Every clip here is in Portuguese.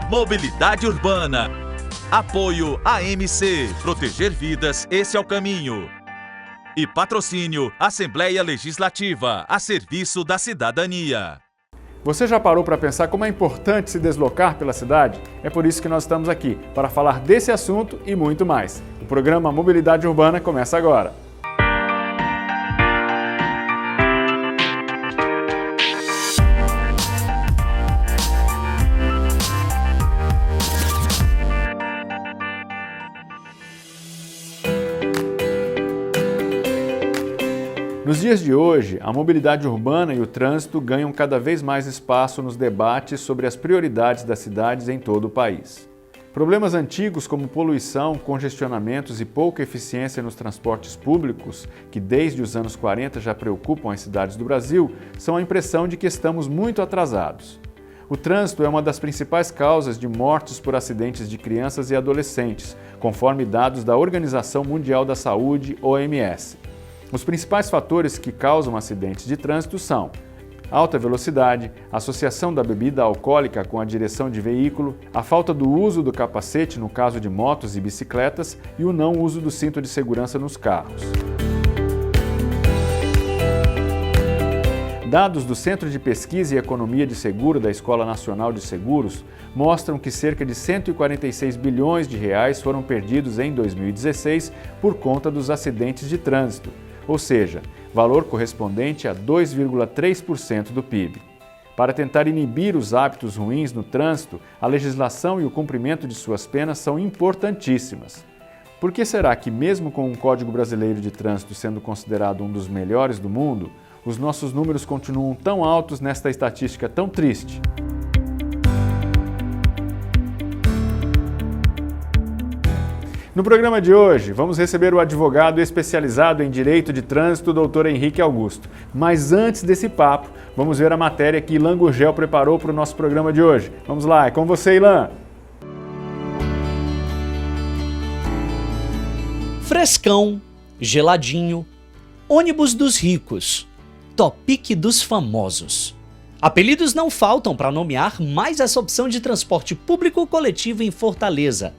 Mobilidade Urbana. Apoio AMC. Proteger vidas, esse é o caminho. E patrocínio Assembleia Legislativa, a serviço da cidadania. Você já parou para pensar como é importante se deslocar pela cidade? É por isso que nós estamos aqui, para falar desse assunto e muito mais. O programa Mobilidade Urbana começa agora. Nos dias de hoje, a mobilidade urbana e o trânsito ganham cada vez mais espaço nos debates sobre as prioridades das cidades em todo o país. Problemas antigos como poluição, congestionamentos e pouca eficiência nos transportes públicos, que desde os anos 40 já preocupam as cidades do Brasil, são a impressão de que estamos muito atrasados. O trânsito é uma das principais causas de mortes por acidentes de crianças e adolescentes, conforme dados da Organização Mundial da Saúde, OMS. Os principais fatores que causam acidentes de trânsito são alta velocidade, associação da bebida alcoólica com a direção de veículo, a falta do uso do capacete no caso de motos e bicicletas e o não uso do cinto de segurança nos carros. Dados do Centro de Pesquisa e Economia de Seguro da Escola Nacional de Seguros mostram que cerca de 146 bilhões de reais foram perdidos em 2016 por conta dos acidentes de trânsito, ou seja, valor correspondente a 2,3% do PIB. Para tentar inibir os hábitos ruins no trânsito, a legislação e o cumprimento de suas penas são importantíssimas. Por que será que, mesmo com o Código Brasileiro de Trânsito sendo considerado um dos melhores do mundo, os nossos números continuam tão altos nesta estatística tão triste? No programa de hoje, vamos receber o advogado especializado em Direito de Trânsito, Dr. Henrique Augusto. Mas antes desse papo, vamos ver a matéria que Ilan Gurgel preparou para o nosso programa de hoje. Vamos lá, é com você, Ilan. Frescão, geladinho, ônibus dos ricos, Topic dos famosos. Apelidos não faltam para nomear mais essa opção de transporte público coletivo em Fortaleza.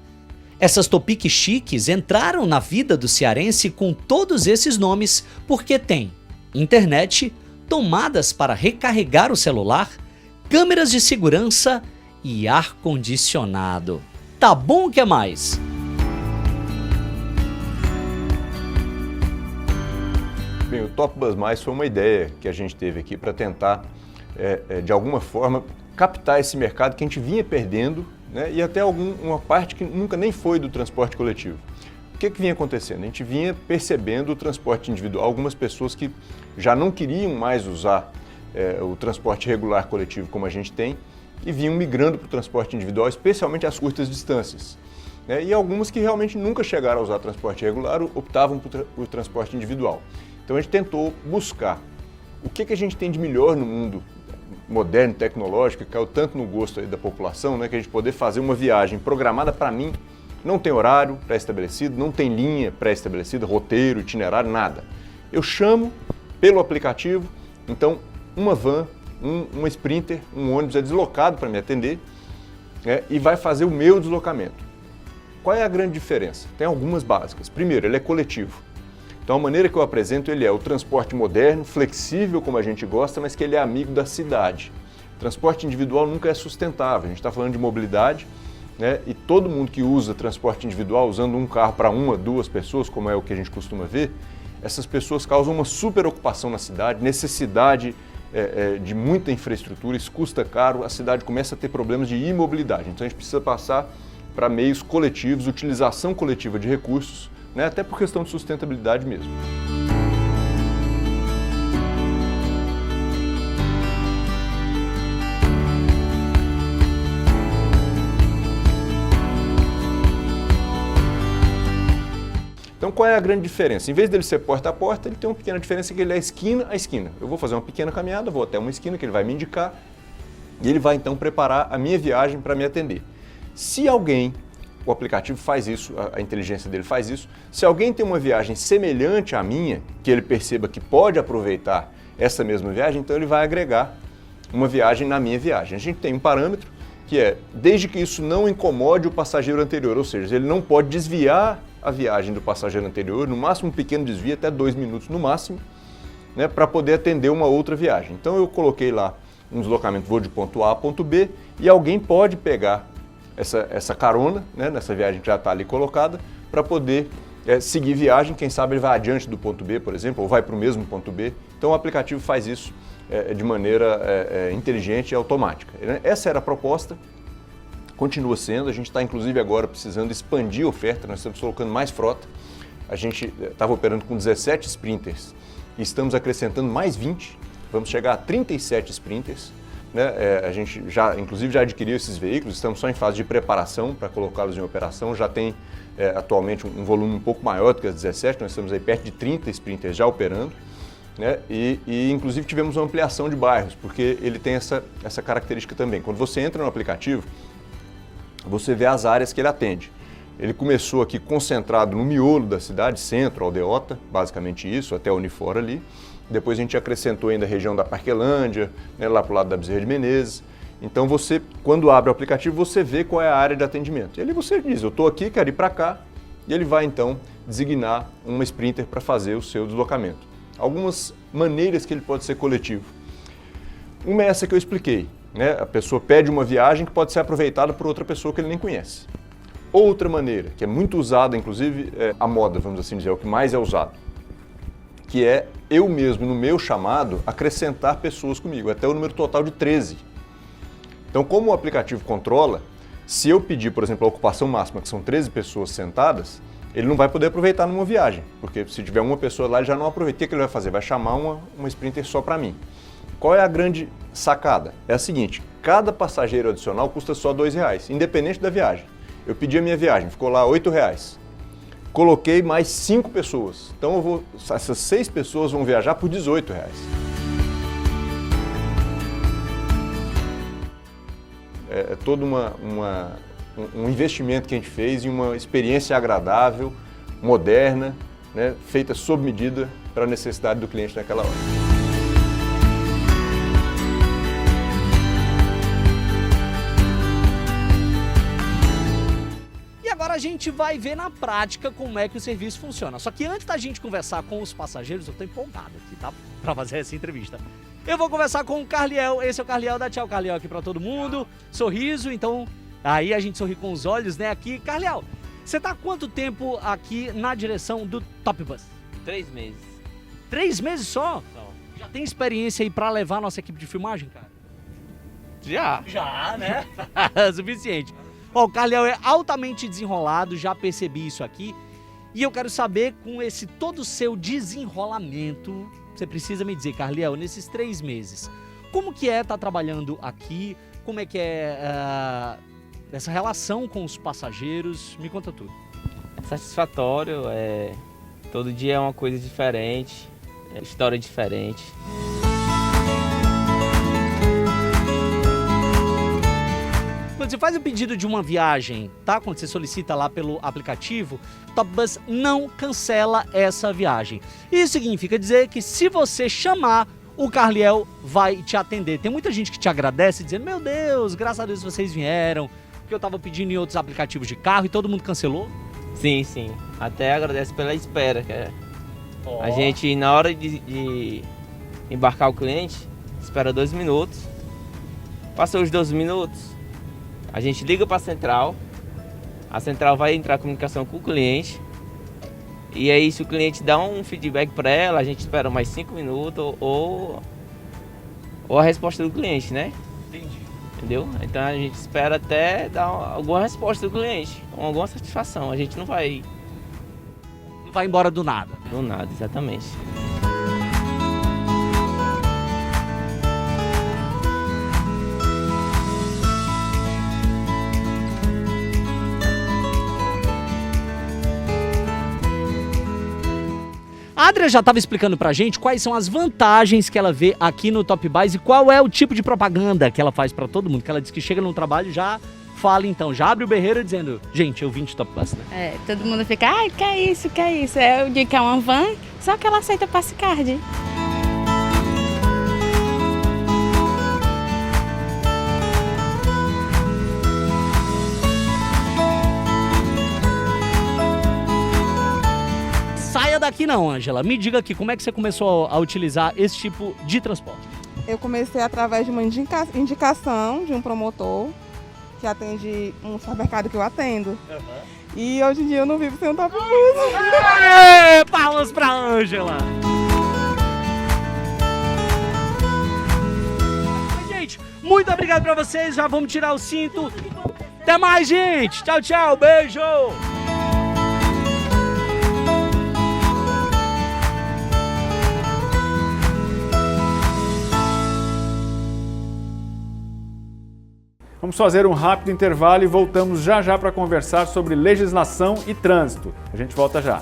Essas Topic chiques entraram na vida do cearense com todos esses nomes porque tem internet, tomadas para recarregar o celular, câmeras de segurança e ar-condicionado. Tá bom, o que mais? Bem, o Top Bus Mais foi uma ideia que a gente teve aqui para tentar, de alguma forma, captar esse mercado que a gente vinha perdendo, né, e até uma parte que nunca nem foi do transporte coletivo. O que vinha acontecendo? A gente vinha percebendo o transporte individual, algumas pessoas que já não queriam mais usar o transporte regular coletivo como a gente tem e vinham migrando para o transporte individual, especialmente as curtas distâncias. Né, e algumas que realmente nunca chegaram a usar transporte regular optavam por transporte individual. Então a gente tentou buscar o que a gente tem de melhor no mundo moderno, tecnológico, que caiu tanto no gosto aí da população, né, que a gente poder fazer uma viagem programada para mim, não tem horário pré-estabelecido, não tem linha pré-estabelecida, roteiro, itinerário, nada. Eu chamo pelo aplicativo, então uma van, uma Sprinter, um ônibus é deslocado para me atender, né, e vai fazer o meu deslocamento. Qual é a grande diferença? Tem algumas básicas. Primeiro, ele é coletivo. Então a maneira que eu apresento ele é o transporte moderno, flexível como a gente gosta, mas que ele é amigo da cidade. O transporte individual nunca é sustentável, a gente está falando de mobilidade, né? E todo mundo que usa transporte individual, usando um carro para uma, duas pessoas, como é o que a gente costuma ver, essas pessoas causam uma super ocupação na cidade, necessidade de muita infraestrutura, isso custa caro, a cidade começa a ter problemas de imobilidade. Então a gente precisa passar para meios coletivos, utilização coletiva de recursos, né, até por questão de sustentabilidade mesmo. Então qual é a grande diferença? Em vez dele ser porta a porta, ele tem uma pequena diferença que ele é esquina a esquina. Eu vou fazer uma pequena caminhada, vou até uma esquina que ele vai me indicar e ele vai então preparar a minha viagem para me atender. Se alguém, o aplicativo faz isso, a inteligência dele faz isso, se alguém tem uma viagem semelhante à minha, que ele perceba que pode aproveitar essa mesma viagem, então ele vai agregar uma viagem na minha viagem. A gente tem um parâmetro que é, desde que isso não incomode o passageiro anterior, ou seja, ele não pode desviar a viagem do passageiro anterior, no máximo um pequeno desvio, até 2 minutos no máximo, né, para poder atender uma outra viagem. Então eu coloquei lá um deslocamento, vou de ponto A a ponto B, e alguém pode pegar essa carona, né, nessa viagem que já está ali colocada, para poder seguir viagem, quem sabe ele vai adiante do ponto B, por exemplo, ou vai para o mesmo ponto B. Então o aplicativo faz isso de maneira inteligente e automática. Essa era a proposta, continua sendo, a gente está inclusive agora precisando expandir a oferta, nós estamos colocando mais frota, a gente estava operando com 17 sprinters e estamos acrescentando mais 20, vamos chegar a 37 sprinters, né? A gente inclusive já adquiriu esses veículos, estamos só em fase de preparação para colocá-los em operação, já tem atualmente um volume um pouco maior do que as 17, nós estamos aí perto de 30 sprinters já operando, né? E inclusive tivemos uma ampliação de bairros, porque ele tem essa característica também. Quando você entra no aplicativo, você vê as áreas que ele atende. Ele começou aqui concentrado no miolo da cidade, centro, aldeota, basicamente isso, até a Unifor ali. Depois a gente acrescentou ainda a região da Parquelândia, né, lá para o lado da Bezerra de Menezes. Então você, quando abre o aplicativo, você vê qual é a área de atendimento. E ali você diz, eu estou aqui, quero ir para cá, e ele vai então designar uma sprinter para fazer o seu deslocamento. Algumas maneiras que ele pode ser coletivo. Uma é essa que eu expliquei, né? A pessoa pede uma viagem que pode ser aproveitada por outra pessoa que ele nem conhece. Outra maneira, que é muito usada, inclusive a moda, vamos assim dizer, é o que mais é usado, que é eu mesmo, no meu chamado, acrescentar pessoas comigo, até o número total de 13. Então, como o aplicativo controla, se eu pedir, por exemplo, a ocupação máxima, que são 13 pessoas sentadas, ele não vai poder aproveitar numa viagem, porque se tiver uma pessoa lá, ele já não aproveita. O que ele vai fazer? Vai chamar uma sprinter só para mim. Qual é a grande sacada? É a seguinte, cada passageiro adicional custa só R$2, independente da viagem. Eu pedi a minha viagem, ficou lá R$8. Coloquei mais 5 pessoas. Então essas 6 pessoas vão viajar por R$18. É todo um investimento que a gente fez em uma experiência agradável, moderna, né, feita sob medida para a necessidade do cliente naquela hora. A gente vai ver na prática como é que o serviço funciona. Só que antes da gente conversar com os passageiros, eu tô empolgado aqui, tá? Pra fazer essa entrevista. Eu vou conversar com o Carliel. Esse é o Carliel, dá tchau, Carliel, aqui pra todo mundo. Sorriso, então aí a gente sorri com os olhos, né? Aqui. Carliel, você tá há quanto tempo aqui na direção do Top Bus? 3 meses. 3 meses só? Já tem experiência aí pra levar a nossa equipe de filmagem, cara? Já, né? Suficiente. Ó, o Carliel é altamente desenrolado, já percebi isso aqui. E eu quero saber, com esse todo o seu desenrolamento, você precisa me dizer, Carliel, nesses 3 meses, como que é estar trabalhando aqui? Como é que é essa relação com os passageiros? Me conta tudo. É satisfatório, todo dia é uma coisa diferente, história diferente. Quando você faz o pedido de uma viagem, tá? Quando você solicita lá pelo aplicativo, o Top Bus não cancela essa viagem. Isso significa dizer que se você chamar, o Carliel vai te atender. Tem muita gente que te agradece dizendo, meu Deus, graças a Deus vocês vieram, porque eu tava pedindo em outros aplicativos de carro e todo mundo cancelou. Sim, sim. Até agradece pela espera. A gente, na hora de embarcar o cliente, espera 2 minutos. Passou os 12 minutos, a gente liga para a central vai entrar em comunicação com o cliente, e aí se o cliente dá um feedback para ela, a gente espera mais 5 minutos ou a resposta do cliente, né? Entendi. Entendeu? Então a gente espera até dar alguma resposta do cliente, com alguma satisfação, a gente não vai embora do nada. Do nada, exatamente. A Adria já estava explicando pra gente quais são as vantagens que ela vê aqui no Top Bus e qual é o tipo de propaganda que ela faz pra todo mundo. Que ela diz que chega no trabalho e já fala então, já abre o berreiro dizendo, gente, eu vim de Top Bus, né? Todo mundo fica, ai, que é isso? Eu digo que é uma van, só que ela aceita Passcard. daqui não, Ângela. Me diga aqui, como é que você começou a utilizar esse tipo de transporte? Eu comecei através de uma indicação de um promotor que atende um supermercado que eu atendo. E hoje em dia eu não vivo sem um Top Bus. Aê, palmas pra Ângela! Gente, muito obrigado pra vocês. Já vamos tirar o cinto. Até mais, gente. Tchau, tchau. Beijo. Vamos fazer um rápido intervalo e voltamos já já para conversar sobre legislação e trânsito. A gente volta já.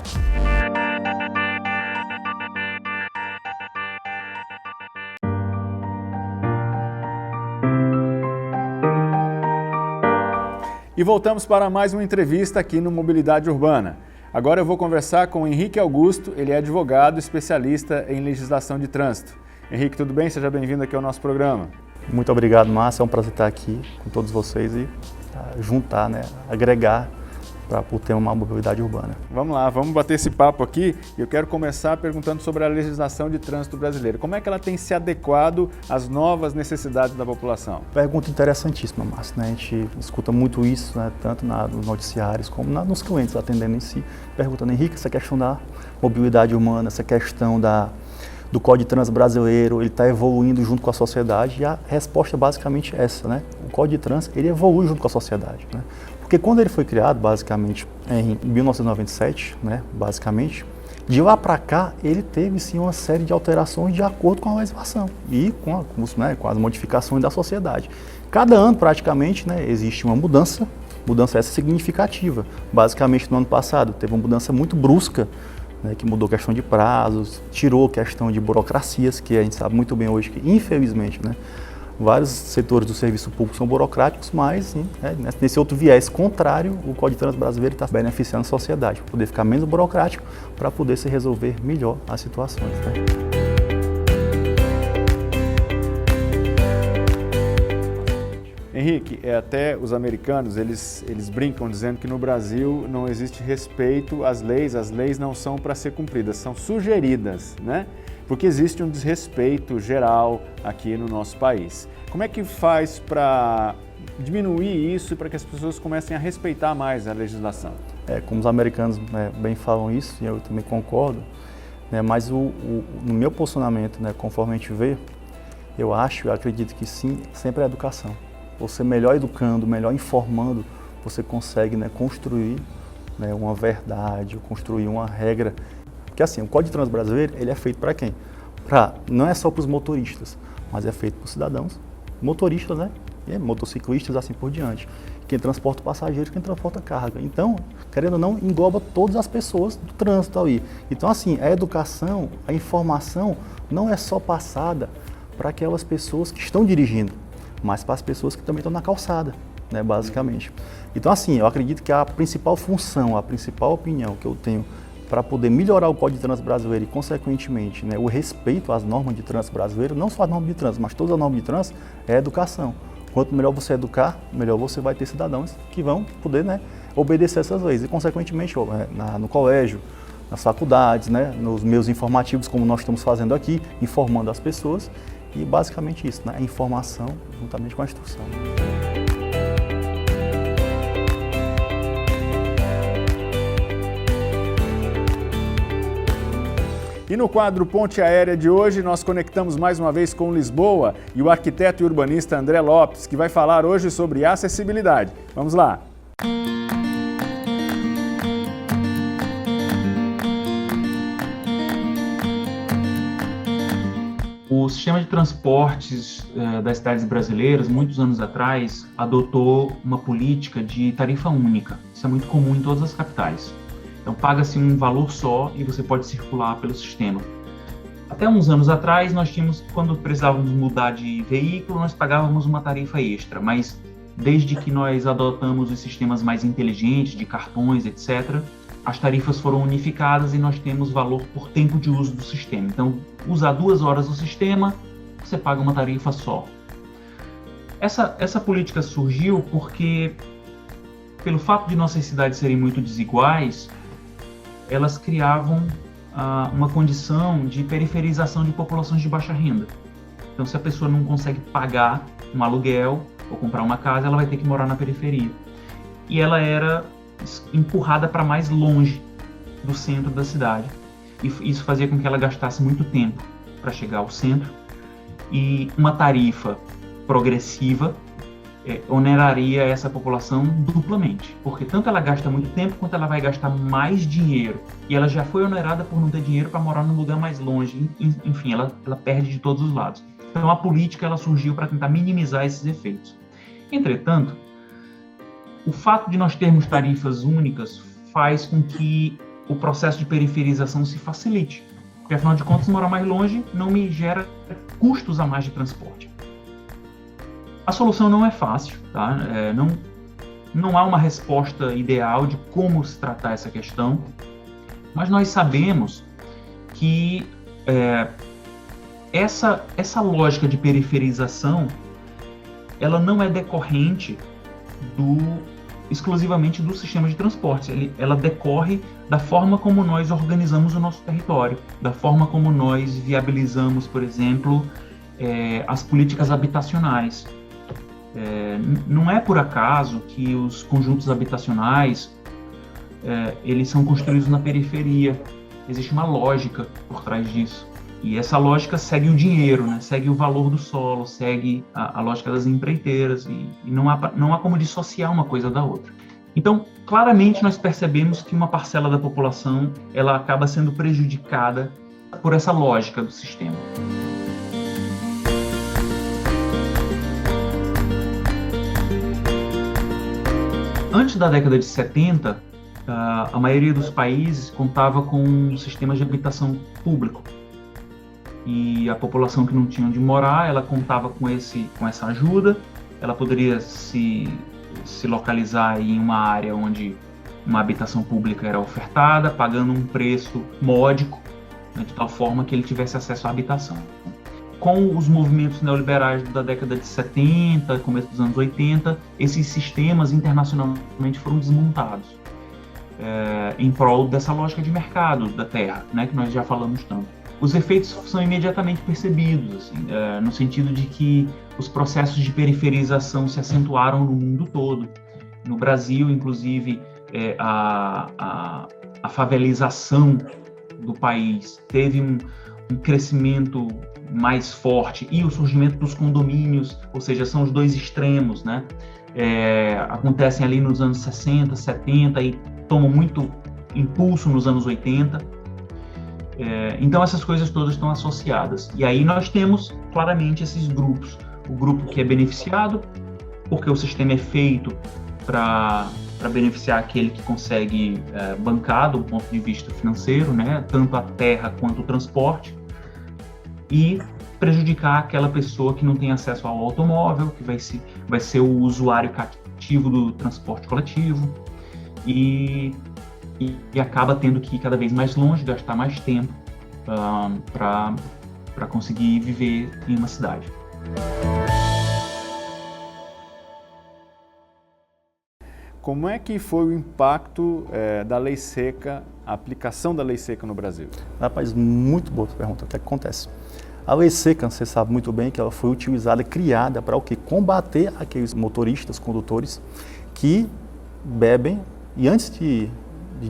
E voltamos para mais uma entrevista aqui no Mobilidade Urbana. Agora eu vou conversar com o Henrique Augusto, ele é advogado especialista em legislação de trânsito. Henrique, tudo bem? Seja bem-vindo aqui ao nosso programa. Muito obrigado, Márcio. É um prazer estar aqui com todos vocês e juntar, agregar para ter uma mobilidade urbana. Vamos lá, vamos bater esse papo aqui. Eu quero começar perguntando sobre a legislação de trânsito brasileira. Como é que ela tem se adequado às novas necessidades da população? Pergunta interessantíssima, Márcio. A gente escuta muito isso, tanto nos noticiários como nos clientes atendendo em si, perguntando, Henrique, essa questão da mobilidade humana, essa questão do Código de Trânsito brasileiro, ele está evoluindo junto com a sociedade, e a resposta é basicamente essa, O Código de Trânsito, ele evolui junto com a sociedade, Porque quando ele foi criado, basicamente, em 1997, basicamente, de lá para cá, ele teve, sim, uma série de alterações de acordo com a legislação e com as modificações da sociedade. Cada ano, praticamente, existe uma mudança essa significativa. Basicamente, no ano passado, teve uma mudança muito brusca, que mudou a questão de prazos, tirou a questão de burocracias, que a gente sabe muito bem hoje que, infelizmente, vários setores do serviço público são burocráticos, mas nesse outro viés contrário, o Código de Trânsito brasileiro está beneficiando a sociedade, para poder ficar menos burocrático, para poder se resolver melhor as situações. Henrique, até os americanos, eles brincam dizendo que no Brasil não existe respeito às leis não são para ser cumpridas, são sugeridas, Porque existe um desrespeito geral aqui no nosso país. Como é que faz para diminuir isso e para que as pessoas comecem a respeitar mais a legislação? Como os americanos bem falam isso, e eu também concordo, mas no meu posicionamento, conforme a gente vê, eu acredito que sim, sempre é a educação. Você melhor educando, melhor informando, você consegue construir uma verdade, construir uma regra. Porque assim, o Código de Trânsito brasileiro, ele é feito para quem? Não é só para os motoristas, mas é feito para os cidadãos, motoristas, e motociclistas, assim por diante. Quem transporta passageiros, quem transporta carga. Então, querendo ou não, engloba todas as pessoas do trânsito ali. Então, assim, a educação, a informação não é só passada para aquelas pessoas que estão dirigindo, mas para as pessoas que também estão na calçada, basicamente. Então, assim, eu acredito que a principal função, a principal opinião que eu tenho para poder melhorar o Código de Trânsito brasileiro e, consequentemente, o respeito às normas de trânsito brasileiro, não só as normas de trânsito, mas todas as normas de trânsito, é a educação. Quanto melhor você educar, melhor você vai ter cidadãos que vão poder obedecer essas leis. E, consequentemente, no colégio, nas faculdades, nos meios informativos, como nós estamos fazendo aqui, informando as pessoas. E basicamente isso, a informação juntamente com a instrução. E no quadro Ponte Aérea de hoje, nós conectamos mais uma vez com Lisboa e o arquiteto e urbanista André Lopes, que vai falar hoje sobre acessibilidade. Vamos lá! O sistema de transportes das cidades brasileiras, muitos anos atrás, adotou uma política de tarifa única. Isso é muito comum em todas as capitais. Então, paga-se um valor só e você pode circular pelo sistema. Até uns anos atrás, nós tínhamos, quando precisávamos mudar de veículo, nós pagávamos uma tarifa extra, mas desde que nós adotamos os sistemas mais inteligentes, de cartões, etc., as tarifas foram unificadas e nós temos valor por tempo de uso do sistema. Então, usar 2 horas do sistema, você paga uma tarifa só. Essa política surgiu porque, pelo fato de nossas cidades serem muito desiguais, elas criavam uma condição de periferização de populações de baixa renda. Então, se a pessoa não consegue pagar um aluguel ou comprar uma casa, ela vai ter que morar na periferia. E ela era empurrada para mais longe do centro da cidade. E isso fazia com que ela gastasse muito tempo para chegar ao centro. E uma tarifa progressiva oneraria essa população duplamente, porque tanto ela gasta muito tempo quanto ela vai gastar mais dinheiro, e ela já foi onerada por não ter dinheiro para morar num lugar mais longe. Enfim, ela perde de todos os lados. Então a política ela surgiu para tentar minimizar esses efeitos. Entretanto, o fato de nós termos tarifas únicas faz com que o processo de periferização se facilite, porque afinal de contas morar mais longe não me gera custos a mais de transporte. A solução não é fácil, tá? Não há uma resposta ideal de como se tratar essa questão, mas nós sabemos que essa lógica de periferização ela não é decorrente exclusivamente do sistema de transportes. Ela decorre da forma como nós organizamos o nosso território, da forma como nós viabilizamos, por exemplo, as políticas habitacionais. Não é por acaso que os conjuntos habitacionais eles são construídos na periferia. Existe uma lógica por trás disso. E essa lógica segue o dinheiro, né? Segue o valor do solo, segue a lógica das empreiteiras, e não há como dissociar uma coisa da outra. Então, claramente nós percebemos que uma parcela da população ela acaba sendo prejudicada por essa lógica do sistema. Antes da década de 70, a maioria dos países contava com sistemas de habitação público. E a população que não tinha onde morar, ela contava com essa ajuda. Ela poderia se localizar em uma área onde uma habitação pública era ofertada, pagando um preço módico, né, de tal forma que ele tivesse acesso à habitação. Com os movimentos neoliberais da década de 70, começo dos anos 80, esses sistemas internacionalmente foram desmontados em prol dessa lógica de mercado da terra, né, que nós já falamos tanto. Os efeitos são imediatamente percebidos, assim, no sentido de que os processos de periferização se acentuaram no mundo todo. No Brasil, inclusive, a favelização do país teve um crescimento mais forte, e o surgimento dos condomínios, ou seja, são os dois extremos, né? Acontecem ali nos anos 60, 70 e tomam muito impulso nos anos 80. Então essas coisas todas estão associadas. E aí nós temos claramente esses grupos. O grupo que é beneficiado, porque o sistema é feito para beneficiar aquele que consegue bancar do ponto de vista financeiro, né? Tanto a terra quanto o transporte. E prejudicar aquela pessoa que não tem acesso ao automóvel, que vai ser o usuário cativo do transporte coletivo e acaba tendo que ir cada vez mais longe, gastar mais tempo para conseguir viver em uma cidade. Como é que foi o impacto da lei seca, a aplicação da lei seca no Brasil? Rapaz, muito boa pergunta. O que acontece? A lei seca, você sabe muito bem que ela foi utilizada, criada para o quê? Combater aqueles motoristas, condutores que bebem e antes de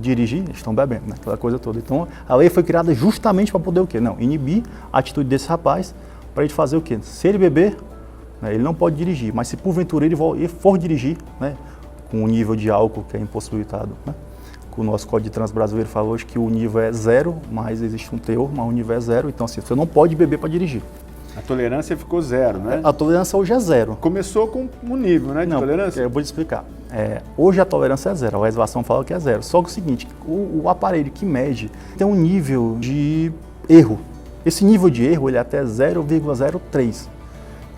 dirigir, estão bebendo, né? Aquela coisa toda. Então, a lei foi criada justamente para poder o quê? Não, inibir a atitude desse rapaz para ele fazer o quê? Se ele beber, né, ele não pode dirigir, mas se porventura ele for dirigir, né, com o nível de álcool que é impossibilitado, né? O nosso Código de Trânsito brasileiro fala hoje que o nível é 0, mas existe um teor, mas o nível é 0, então assim, você não pode beber para dirigir. A tolerância ficou 0, né? A tolerância hoje é 0. Começou com um nível, né, de tolerância? Eu vou te explicar. Hoje a tolerância é 0, a legislação fala que é 0. Só que é o seguinte, o aparelho que mede tem um nível de erro. Esse nível de erro ele é até 0,03.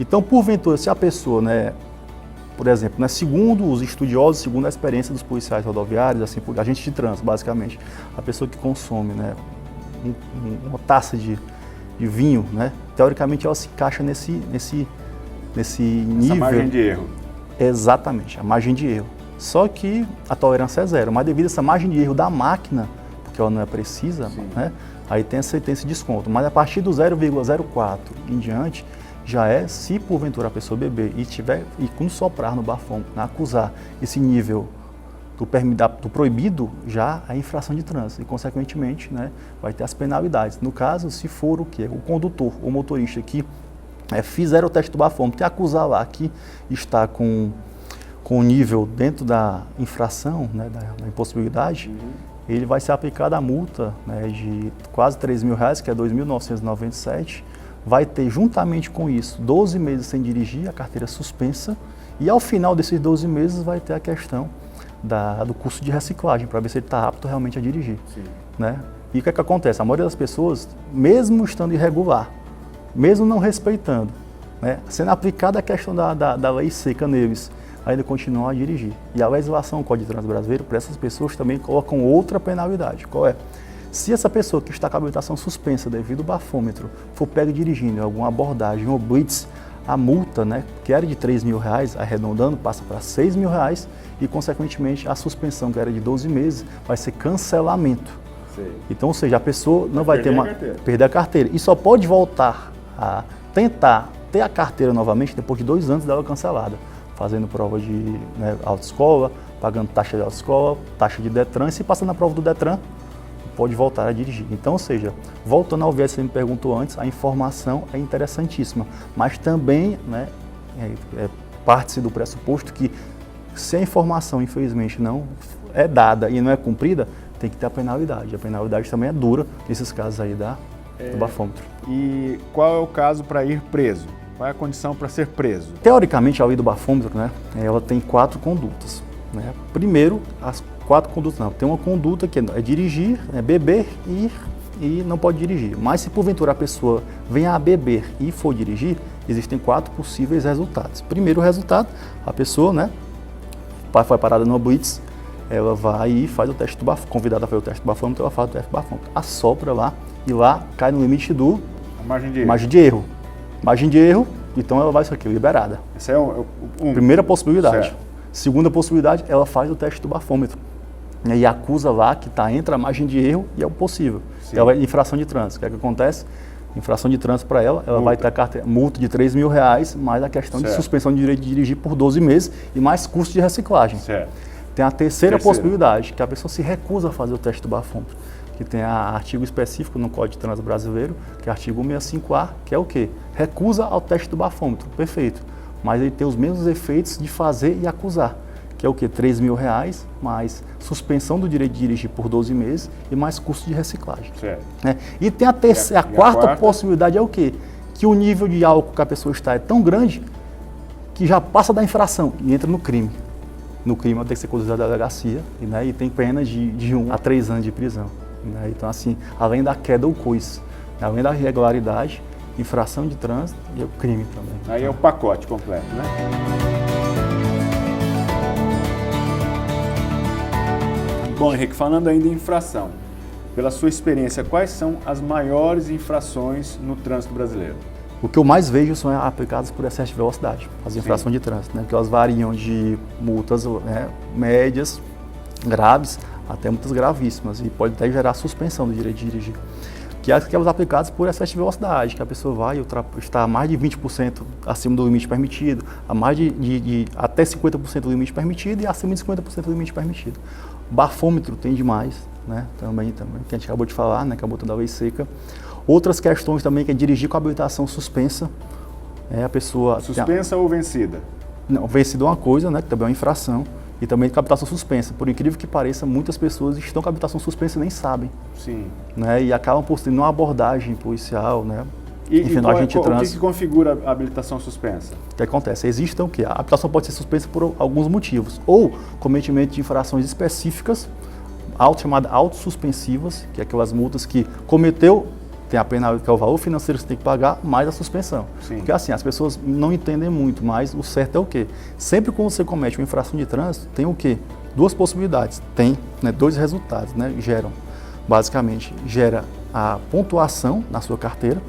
Então, porventura, se a pessoa, né, por exemplo, né, segundo os estudiosos, segundo a experiência dos policiais rodoviários, assim, agentes de trânsito, basicamente, a pessoa que consome, né, uma taça de vinho, né, teoricamente ela se encaixa nesse nível. Essa margem de erro. Exatamente, a margem de erro. Só que a tolerância é 0, mas devido a essa margem de erro da máquina, porque ela não é precisa, né, aí tem esse desconto. Mas a partir do 0,04 em diante, já é, se porventura a pessoa beber e quando soprar no bafômetro, acusar esse nível do proibido, já é infração de trânsito e, consequentemente, né, vai ter as penalidades. No caso, se for o quê? O condutor ou motorista que fizeram o teste do bafômetro e acusar lá que está com o nível dentro da infração, né, da impossibilidade, ele vai ser aplicado a multa, né, de quase R$3.000, que é R$ 2.997, vai ter juntamente com isso 12 meses sem dirigir, a carteira suspensa, e ao final desses 12 meses vai ter a questão do curso de reciclagem, para ver se ele está apto realmente a dirigir. Né? E o que é que acontece? A maioria das pessoas, mesmo estando irregular, mesmo não respeitando, né, sendo aplicada a questão da lei seca neles, ainda continuam a dirigir. E a legislação do Código de Trânsito Brasileiro, para essas pessoas, também colocam outra penalidade. Qual é? Se essa pessoa que está com a habilitação suspensa devido ao bafômetro for pega dirigindo em alguma abordagem ou blitz, a multa, né, que era de R$3.000, arredondando, passa para R$6.000 e, consequentemente, a suspensão, que era de 12 meses, vai ser cancelamento. Então, ou seja, a pessoa não vai perder a carteira e só pode voltar a tentar ter a carteira novamente depois de 2 anos dela cancelada, fazendo prova de, né, autoescola, pagando taxa de autoescola, taxa de Detran, e se passar na prova do Detran, pode voltar a dirigir. Então, ou seja, voltando ao viés que você me perguntou antes, a informação é interessantíssima, mas também, né, parte-se do pressuposto que se a informação, infelizmente, não é dada e não é cumprida, tem que ter a penalidade. A penalidade também é dura nesses casos aí do bafômetro. E qual é o caso para ir preso? Qual é a condição para ser preso? Teoricamente, a lei do bafômetro, né, ela tem 4 condutas. Né? Primeiro, as 4 condutas não. Tem uma conduta que é dirigir, beber, ir e não pode dirigir. Mas se porventura a pessoa venha a beber e for dirigir, existem 4 possíveis resultados. Primeiro resultado, a pessoa, né, foi parada no blitz, ela vai e faz o teste do bafômetro, convidada a fazer o teste do bafômetro, ela faz o teste do bafômetro, assopra lá e lá cai no limite do margem de erro. Margem de erro, então ela vai isso aqui, liberada. Essa é primeira possibilidade. Certo. Segunda possibilidade, ela faz o teste do bafômetro e acusa lá que está entre a margem de erro e é o possível. Ela é infração de trânsito. O que é que acontece? Infração de trânsito para ela vai ter a carteira, multa de R$3.000, mais a questão de suspensão de direito de dirigir por 12 meses e mais custo de reciclagem. Tem a terceira possibilidade, que a pessoa se recusa a fazer o teste do bafômetro, que tem artigo específico no Código de Trânsito Brasileiro, que é o artigo 165A, que é o quê? Recusa ao teste do bafômetro, perfeito. Mas ele tem os mesmos efeitos de fazer e acusar, que é o quê? R$3.000, mais suspensão do direito de dirigir por 12 meses e mais custo de reciclagem. E tem a quarta possibilidade é o quê? Que o nível de álcool que a pessoa está é tão grande que já passa da infração e entra no crime. No crime, ela tem que ser conduzida à delegacia, né, e tem pena de 1 a 3 anos de prisão. Né? Então, assim, além da queda ou coisa, além da irregularidade, infração de trânsito e o crime também. Aí é o pacote completo, né? Bom, Henrique, falando ainda em infração, pela sua experiência, quais são as maiores infrações no trânsito brasileiro? O que eu mais vejo são aplicadas por excesso de velocidade, as infrações de trânsito, né? Que elas variam de multas, né, médias, graves, até multas gravíssimas, e pode até gerar suspensão do direito de dirigir. Que é aquelas aplicadas por excesso de velocidade, que a pessoa vai está a mais de 20% acima do limite permitido, a mais até 50% do limite permitido e acima de 50% do limite permitido. Bafômetro tem demais, né? Também, que a gente acabou de falar, né? Acabou toda a lei seca. Outras questões também, que é dirigir com habilitação suspensa. A pessoa... Suspensa ou vencida? Não, vencida é uma coisa, né? Que também é uma infração. E também com habilitação suspensa. Por incrível que pareça, muitas pessoas estão com habilitação suspensa e nem sabem. Sim. Né? E acabam por ter uma abordagem policial, né? Enfim, o que configura a habilitação suspensa? O que acontece? Existe o quê? A habilitação pode ser suspensa por alguns motivos. Ou cometimento de infrações específicas, chamadas autossuspensivas, que é aquelas multas que cometeu, tem a pena, que é o valor financeiro que você tem que pagar, mais a suspensão. Sim. Porque assim, as pessoas não entendem muito, mas o certo é o quê? Sempre quando você comete uma infração de trânsito, tem o quê? 2 possibilidades. Tem, né, 2 resultados, né? Basicamente, gera a pontuação na sua carteira,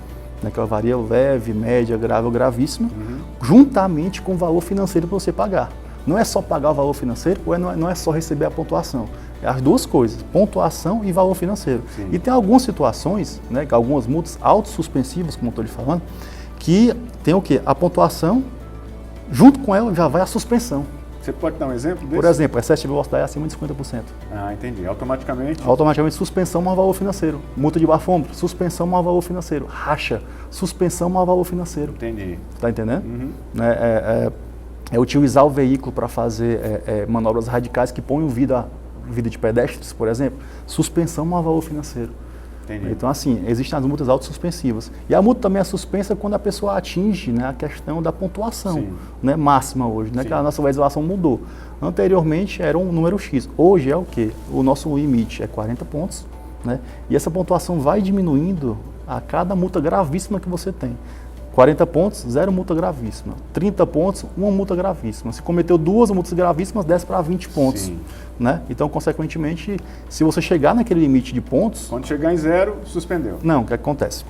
né, que ela varia leve, média, grave ou gravíssima, juntamente com o valor financeiro para você pagar. não é só pagar o valor financeiro ou não é só receber a pontuação. É as duas coisas, pontuação e valor financeiro. Sim. E tem algumas situações, né, algumas multas autossuspensivas, como eu estou lhe falando, que tem o quê? A pontuação, junto com ela já vai a suspensão. Você pode dar um exemplo desse? Por exemplo, excesso de velocidade acima de 50%. Ah, entendi. Automaticamente? Automaticamente, suspensão mais valor financeiro. Multa de bafômetro, suspensão mais valor financeiro. Racha, suspensão mais valor financeiro. Entendi. Tá entendendo? Uhum. É utilizar o veículo para fazer manobras radicais que ponham vida de pedestres, por exemplo. Suspensão mais valor financeiro. Entendi. Então, assim, existem as multas autossuspensivas. E a multa também é suspensa quando a pessoa atinge, né, a questão da pontuação, né, máxima hoje, né, que a nossa legislação mudou. Anteriormente era um número X. Hoje é o quê? O nosso limite é 40 pontos, né, e essa pontuação vai diminuindo a cada multa gravíssima que você tem. 40 pontos, 0 multa gravíssima. 30 pontos, 1 multa gravíssima. Se cometeu 2 multas gravíssimas, desce para 20 pontos. Sim. Né? Então, consequentemente, se você chegar naquele limite de pontos... Quando chegar em 0, suspendeu. Não, o que acontece?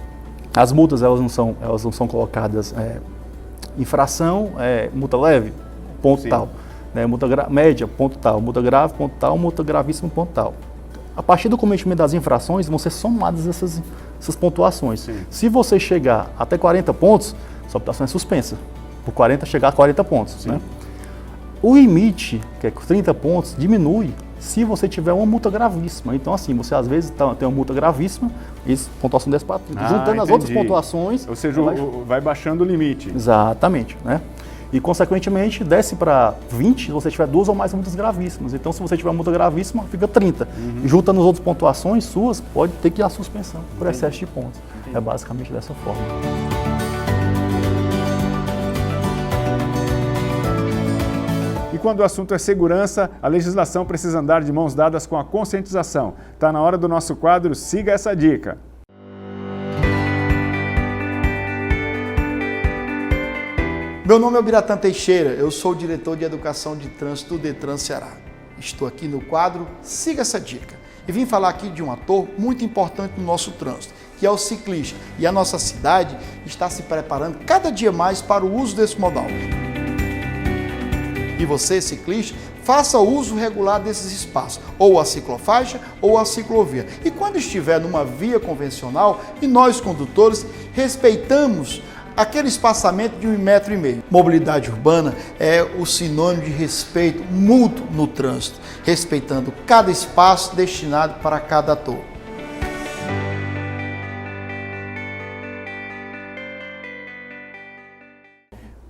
As multas elas não são colocadas infração, multa leve, ponto Sim. tal. Né? Multa média, ponto tal. Multa grave, ponto tal. Multa gravíssima, ponto tal. A partir do cometimento das infrações, vão ser somadas essas pontuações. Sim. Se você chegar até 40 pontos, sua pontuação é suspensa. Por 40, chegar a 40 pontos. Né? O limite, que é 30 pontos, diminui se você tiver uma multa gravíssima. Então, assim, você às vezes tem uma multa gravíssima e pontuação desce para 30. Juntando entendi. As outras pontuações... Ou seja, vai baixando o limite. Exatamente. Né? E, consequentemente, desce para 20 se você tiver 2 ou mais multas gravíssimas. Então, se você tiver uma multa gravíssima, fica 30. Uhum. E juntando as outras pontuações suas, pode ter que ir à suspensão por excesso de pontos. Entendi. É basicamente dessa forma. E quando o assunto é segurança, a legislação precisa andar de mãos dadas com a conscientização. Está na hora do nosso quadro Siga essa dica. Meu nome é Biratã Teixeira, eu sou o diretor de Educação de Trânsito do Detran Ceará. Estou aqui no quadro Siga essa dica e vim falar aqui de um ator muito importante no nosso trânsito, que é o ciclista. E a nossa cidade está se preparando cada dia mais para o uso desse modal. E você, ciclista, faça uso regular desses espaços, ou a ciclofaixa ou a ciclovia. E quando estiver numa via convencional, e nós condutores respeitamos aquele espaçamento de 1,5 metro. Mobilidade urbana é o sinônimo de respeito mútuo no trânsito, respeitando cada espaço destinado para cada ator.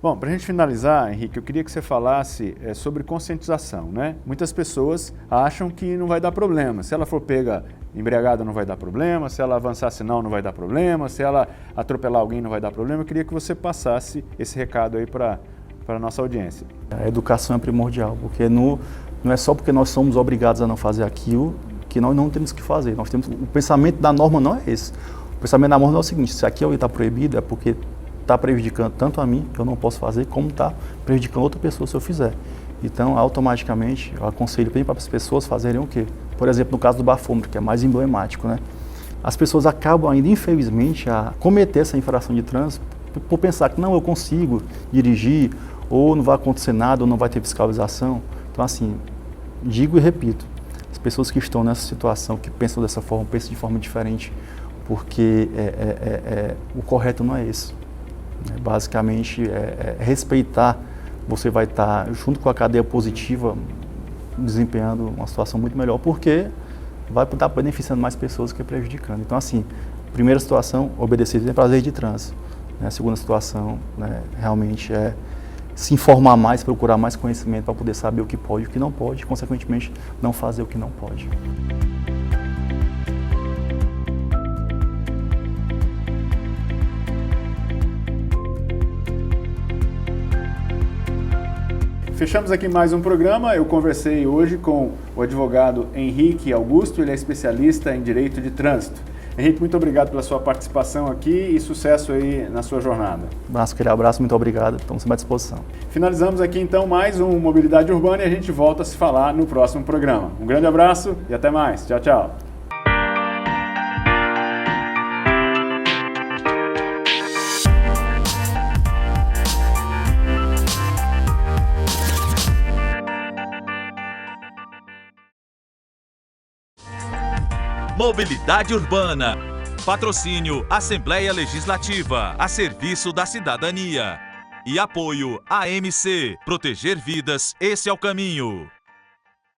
Bom, para a gente finalizar, Henrique, eu queria que você falasse sobre conscientização, né? Muitas pessoas acham que não vai dar problema. Se ela for pega embriagada não vai dar problema, se ela avançar sinal não vai dar problema, se ela atropelar alguém não vai dar problema. Eu queria que você passasse esse recado aí para a nossa audiência. A educação é primordial, porque não é só porque nós somos obrigados a não fazer aquilo que nós não temos que fazer. O pensamento da norma não é esse. O pensamento da norma é o seguinte: se aquilo está proibido é porque está prejudicando tanto a mim, que eu não posso fazer, como está prejudicando outra pessoa se eu fizer. Então, automaticamente, eu aconselho bem para as pessoas fazerem o quê? Por exemplo, no caso do bafômetro, que é mais emblemático, né? As pessoas acabam ainda, infelizmente, a cometer essa infração de trânsito por pensar que não, eu consigo dirigir, ou não vai acontecer nada, ou não vai ter fiscalização. Então, assim, digo e repito, as pessoas que estão nessa situação, que pensam dessa forma, pensam de forma diferente, porque o correto não é esse. Basicamente, respeitar, você vai estar junto com a cadeia positiva, desempenhando uma situação muito melhor, porque vai estar beneficiando mais pessoas que prejudicando. Então, assim, primeira situação, obedecer sempre às leis de trânsito. A segunda situação, realmente é se informar mais, procurar mais conhecimento para poder saber o que pode e o que não pode, e, consequentemente, não fazer o que não pode. Fechamos aqui mais um programa. Eu conversei hoje com o advogado Henrique Augusto, ele é especialista em direito de trânsito. Henrique, muito obrigado pela sua participação aqui e sucesso aí na sua jornada. Aquele abraço, muito obrigado, estamos sempre à disposição. Finalizamos aqui então mais um Mobilidade Urbana e a gente volta a se falar no próximo programa. Um grande abraço e até mais. Tchau, tchau. Mobilidade Urbana. Patrocínio Assembleia Legislativa, a serviço da cidadania. E apoio AMC. Proteger vidas, esse é o caminho.